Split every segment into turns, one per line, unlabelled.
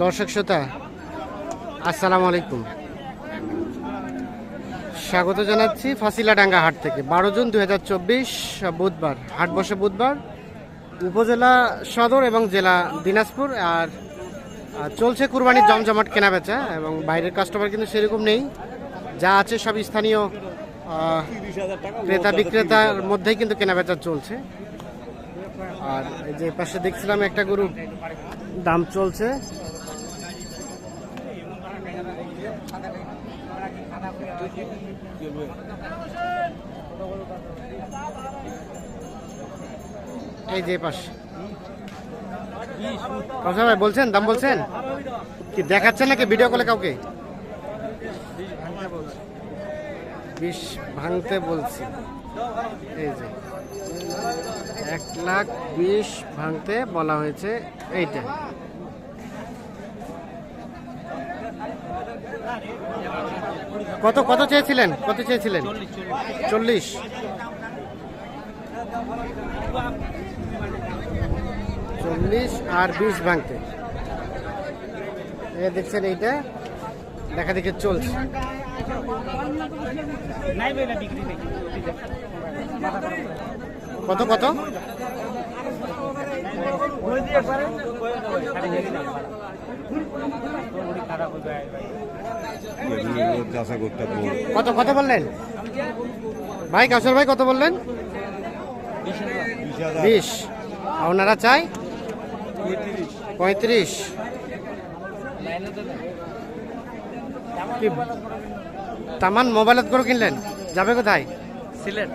দর্শক শ্রোতা আসসালামু আলাইকুম, স্বাগত জানাচ্ছি ফাঁসিলাডাঙ্গা হাট থেকে। 12 জুন 2024 বুধবার হাট বসে। বুধবার উপজেলা সদর এবং জেলা দিনাজপুর। আর চলছে কুরবানির জমজমাট কেনাবেচা, এবং বাইরের কাস্টমার কিন্তু সেরকম নেই। যা আছে সব স্থানীয় ক্রেতা বিক্রেতার মধ্যেই কিন্তু কেনাবেচা চলছে। আর এই যে পাশে দেখছিলাম একটা গরু দাম চলছে। এই যে পাশে কথা ভাই বলছেন, দাম বলছেন কি দেখাচ্ছেন নাকি ভিডিও কলে কাউকে? 20 ভাঙতে বলছি। এই যে 1,20,000 ভাঙতে বলা হয়েছে। এইটা কত কত চেয়েছিলেন? কত চেয়েছিলেন? 40। 40 আর 20 ভাঙতে। দেখছেন এইটা দেখা দেখে চলছে। কত কত? কত কত বললেন ভাই? কাউসার ভাই কত বললেন? 20। ওনারা চাই 35। কি তামান মোবাইলত করে কিনলেন? যাবে কোথায়?
সিলেট।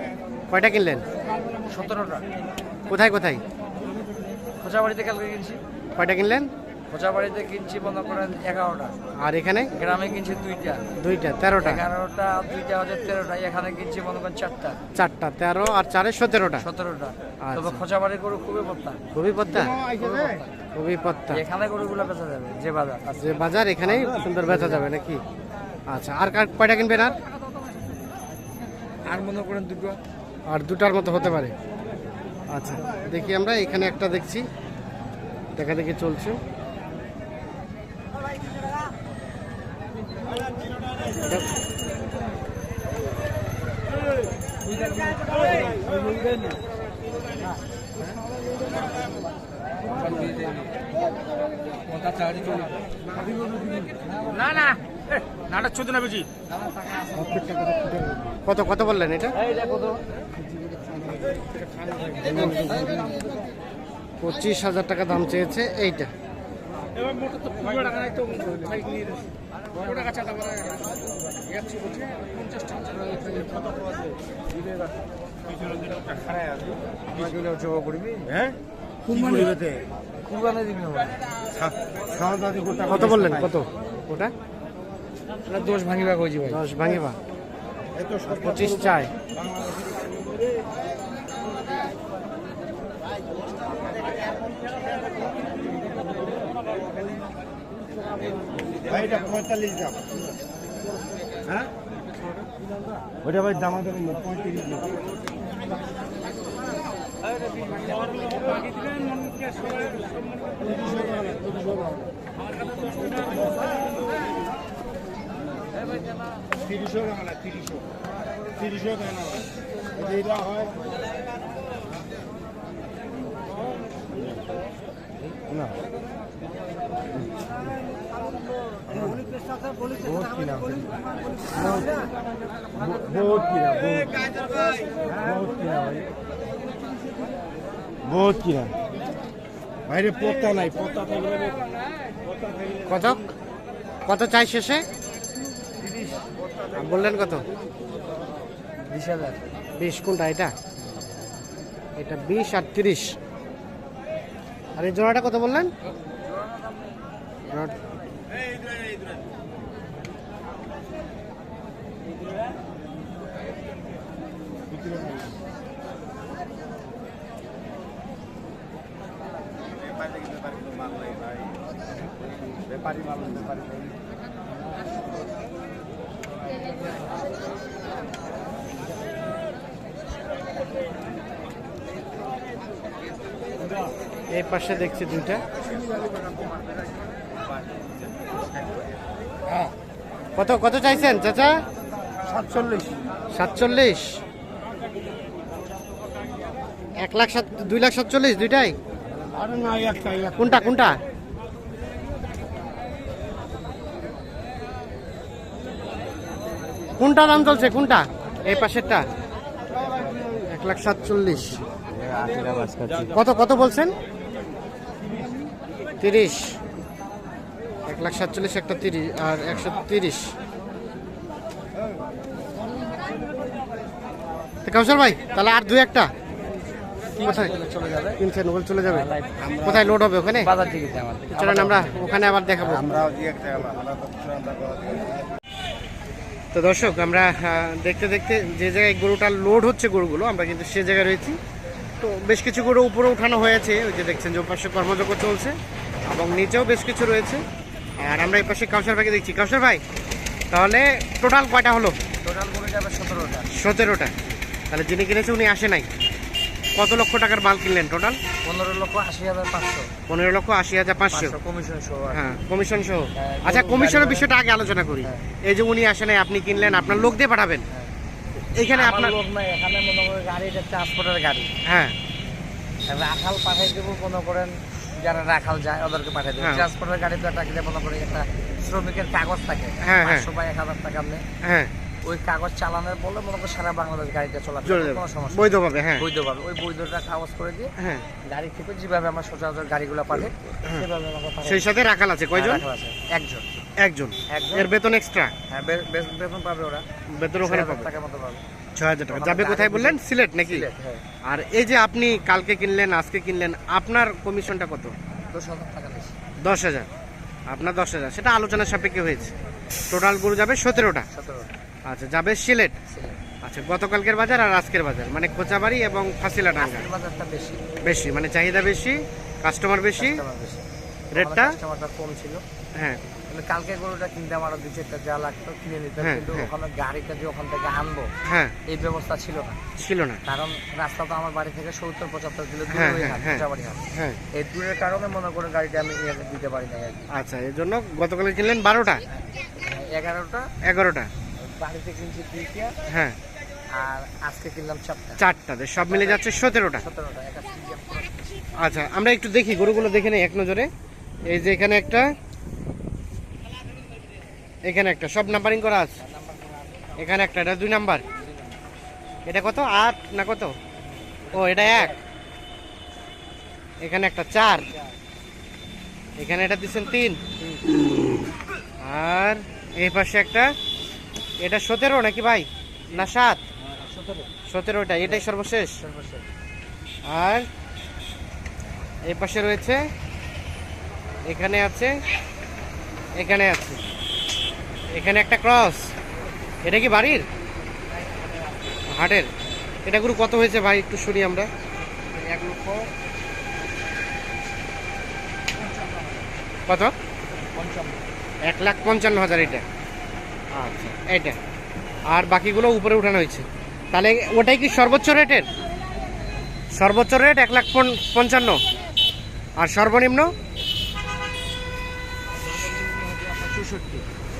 কয়টা কিনলেন?
17টা।
কোথায় কোথায়?
খোঁচাবাড়িতে কালকে কিনছি।
কয়টা কিনলেন?
খোঁচাবাড়িতে কিনছি মনে করেন 11টা।
আর এখানে
গ্রামে কিনছি 2টা।
2টা 13টা।
11টা 2টা হচ্ছে 13টা। এখানে কিনছি মনে করেন 4টা।
4টা 13 আর 4 17টা।
17টা। তবে খোঁচাবাড়ির গরু খুবই পত্তা।
খুবই পত্তা। খুবই পত্তা।
এখানে গরুগুলো বেচা যাবে যে বাজার।
যে বাজার এখানেই সুন্দর বেচা যাবে নাকি? আচ্ছা, আর কয়টা কিনবেন?
আর মনে করেন 2টো।
আর 2টার মতো হতে পারে। আচ্ছা, দেখি আমরা এখানে একটা দেখছি, দেখা দেখি চলছে।
না না নাটক চোদ্দ না বেশি।
কত কত বললেন এটা? 25,000 টাকা দাম চেয়েছে এইটা। কত বললেন? কত ওটা?
10 ভাঙিবা কইছি ভাই।
10 ভাঙিবা। 25 চাই।
ভাইটা 45 দাম। হ্যাঁ ওইটা ভাই দাম দেবেন 35 দাম। না বহুত কিনা বাইরে পত্তা নাই। পত্তা থাকলে
কত কত চাই শেষে? বললেন কত?
20,000।
20 কোনটা? এটা এটা 20 আর 30। আর এই জোড়াটা কত বললেন?
ব্যাপারী মাল ব্যাপারী।
এই পাশে দেখছি দুইটা। কত কত চাইছেন চাচা?
47।
47। 2,47,000 দুইটাই?
আরে না, একটাই।
কোনটা কোনটা? কোনটা দাম চলছে কোনটা? এই পাশেরটা 1,47,000। কত কত বলছেন? 30। 1,47,000 একটা 30 আর 130। কাউসার ভাই তাহলে আর দুই একটা কোথায়
চলে যাবে
কিনছেন ওগুলো চলে যাবে? কোথায় লোড হবে ওখানে?
বাজার দিকে আমাদের।
চলেন আমরা ওখানে আবার দেখাবো। তো দর্শক আমরা দেখতে দেখতে যে জায়গায় গরুটা লোড হচ্ছে গরুগুলো আমরা কিন্তু সে জায়গায় রয়েছি। তো বেশ কিছু গরু উপরে উঠানো হয়েছে, ওই যে দেখছেন যে পাশে কর্মযজ্ঞ চলছে এবং নিচেও বেশ কিছু রয়েছে। আর আমরা এই পাশে কাউসার ভাইকে দেখছি। কাউসার ভাই তাহলে টোটাল কয়টা হলো?
টোটাল করে যাবে 17টা।
17টা। তাহলে যিনি কিনেছে উনি আসে নাই। কত লক্ষ টাকার মাল কিনলেন টোটাল?
15,80,500।
15,80,500
কমিশন সহ।
হ্যাঁ কমিশন সহ।
হ্যাঁ,
আচ্ছা
গরু
কমিশনের
গাড়ি
বিষয়টা আগে আলোচনা করি।
হ্যাঁ।
এই যে উনি আসে নাই, আপনি কিনলেন, আপনার লোক দিয়ে পাঠাবেন এইখানে
আমার
আপনার?
লোক নাই, এখানে মনে করেন গাড়িটা ট্রান্সপোর্টের গাড়ি।
হ্যাঁ
রাখাল পাঠাই দেবো, মনে করেন যারা রাখাল যায় ওদেরকে পাঠাই দেবো।
হ্যাঁ।
ট্রান্সপোর্টের গাড়ি তো একটা মনে করেন একটা শ্রমিকের কাগজ থাকে,
হ্যাঁ, হ্যাঁ।
500 বা 1,000 টাকা আপনি
হ্যাঁ
ওই কাগজ চালানোর বলে মনে করেন সারা বাংলাদেশ গাড়িটা চলাচল
চলে
করে,
যাবে
কোনো সমস্যা
বৈধভাবে। হ্যাঁ
বৈধভাবে ওই বৈধটা কাগজ করে দিয়ে
হ্যাঁ
গাড়ি থেকে যেভাবে আমার সচরাচর গাড়িগুলো পাঠে সেভাবে আমাকে পাঠায়।
সেই সাথে রাখাল আছে কয়জন?
রাখাল আছে একজন।
একজন।
একজন।
এর বেতন এক্সট্রা?
হ্যাঁ বেতন পাবে ওরা,
বেতন ওখানে
6,000
পাবে
টাকার মতো পাবে।
6,000 টাকা। যাবে কোথায় বললেন? সিলেট নাকি?
সিলেট, হ্যাঁ।
আর এই যে আপনি কালকে কিনলেন আজকে কিনলেন, আপনার কমিশনটা কত?
10,000 টাকা বেশি।
10,000। আপনার 10,000 সেটা আলোচনার সাপেক্ষে হয়েছে। টোটাল গরু যাবে 17টা।
17টা
আচ্ছা যাবে সিলেট।
সিলেট।
আচ্ছা গতকালকের বাজার আর আজকের বাজার মানে খোঁচাবাড়ি এবং ফাঁসিলাডাঙ্গা
আজকের বাজারটা বেশি,
বেশি, মানে চাহিদা বেশি, কাস্টমার বেশি,
কাস্টমার বেশি।
রেটটা?
কাস্টমারটা কম ছিল।
হ্যাঁ
কিন্তু কালকে গরুটা কিনতে আমার 2-4টা যা লাগতো কিনে নিতাম,
হ্যাঁ,
কিন্তু
হ্যাঁ।
ওখানে গাড়িটা যে ওখান থেকে আনবো
হ্যাঁ
এই ব্যবস্থা ছিল না।
ছিল না।
কারণ রাস্তা তো আমার বাড়ি থেকে 70-75 কিলো
হ্যাঁ,
দূরে
হ্যাঁ, হ্যাঁ।
খোঁচাবাড়ি হাট।
হ্যাঁ
এই দূরের কারণে মনে করে গাড়িটা আমি দিতে পারি না।
আচ্ছা এর জন্য গতকাল কিনলেন 12টা
11টা
11টা।
বাড়িতে কিনছি 2টা
হ্যাঁ
আর আজকে কিনলাম 4টা।
4টাতে সব মিলে যাচ্ছে 17টা।
17টা একটা সিজন পুরো।
আচ্ছা আমরা একটু দেখি গরুগুলো দেখে নেই এক নজরে। এই যে এখানে একটা, এখানে একটা, সব নাম্বারিং করা আছে। এখানে একটা, এটা 2 নাম্বার। এটা কত 8 না কত? ও এটা 1। এখানে একটা 4। এখানে এটা দিচ্ছেন 3। আর এই পাশে একটা, এটা 17 নাকি ভাই না 7? 17টা, এটাই সর্বশেষ। আর এই পাশে রয়েছে, এখানে আছে, এখানে আছে, এখানে একটা ক্রস। এটা কি বাড়ির হাটের? এটা গুরু কত হয়েছে ভাই একটু শুনি আমরা।
1 লক্ষ
কত?
55।
1,55,000 এটা। আচ্ছা এটা, আর বাকিগুলো উপরে উঠানো হয়েছে। তাহলে ওটাই কি সর্বোচ্চ রেটের? সর্বোচ্চ রেট 1,55,000 আর সর্বনিম্ন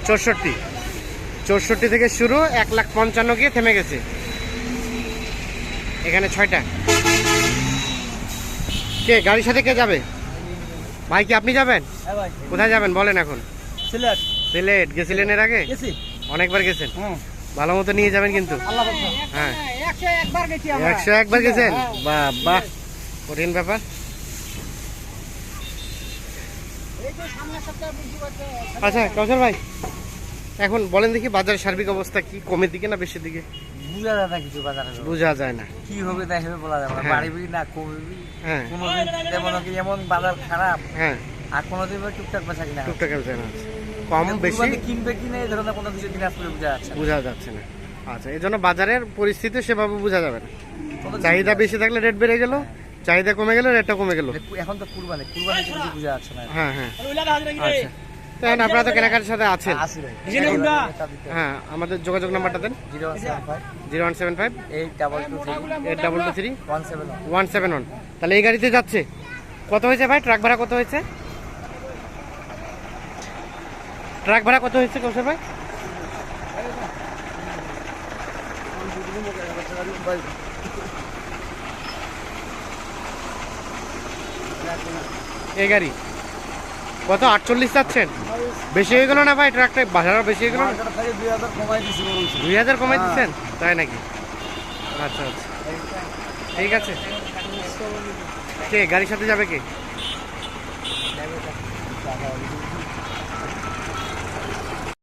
64। 64 থেকে শুরু, 1,55,000 গিয়ে থেমে গেছে। এখানে 6টা। কে গাড়ির সাথে কে যাবে? ভাই কি আপনি যাবেন?
হ্যাঁ ভাই,
কোথায় যাবেন বলেন এখন?
সিলেট
সিলেট গেছিলেন এর আগে?
গেছি।
অনেকবার গেছেন?
হুম,
ভালো মতো নিয়ে যাবেন কিন্তু।
আল্লাহ ভরসা।
হ্যাঁ
101 বার গেছি আমরা।
101 বার গেছেন? বাহ বাহ, কঠিন ব্যাপার।
এই যে সামনের সপ্তাহে বুঝতে পারছো।
আচ্ছা কাউসার ভাই এখন বলেন দেখি বাজারের সার্বিক অবস্থা কি, কমের দিকে না বেশির দিকে?
বুঝা যায় না কিছু বাজারে,
বোঝা যায় না।
কি হবে না হবে বলা যাবে না।
হ্যাঁ।
বাড়িবি না কমবি,
হ্যাঁ
কোনোদিন যেমন কি এমন বাজার খারাপ
হ্যাঁ
আর কোনোদিন টুকটাক বেচা কিনা হয়।
টুকটাক আছে না, কম বেশি
কুরবানি কিনবে কিনা এই ধরনের কোনো কিছু দিনাজপুরে বোঝা যাচ্ছে না।
বোঝা যাচ্ছে না। আচ্ছা এই জন্য বাজারের পরিস্থিতি সেভাবে বোঝা যাবে না।
কোনো
চাহিদা বেশি থাকলে রেট বেড়ে গেল, চাহিদা কমে গেলে রেটটা কমে গেল।
এখন তো কুরবানি কিছু বোঝা যাচ্ছে না।
হ্যাঁ হ্যাঁ আচ্ছা, তো এখন আপনারা তো কেনাকাটার সাথে আছেন।
আসি ভাই।
হ্যাঁ আমাদের যোগাযোগ নাম্বারটা দেন।
0175
0175
8223
8223
171।
171। তাহলে এই গাড়িতে যাচ্ছে। কত হয়েছে ভাই ট্রাক ভাড়া কত হয়েছে? ট্রাক ভাড়া কত হয়েছে কৌশল ভাই? এই গাড়ি কত 48 চাচ্ছেন? বেশি হয়ে গেল না ভাই? ট্রাকটা ভাড়া বেশি হয়ে গেল না? 2000 কমাই দিচ্ছেন, তাই নাকি? আচ্ছা আচ্ছা, ঠিক আছে। কে গাড়ির সাথে যাবে কে?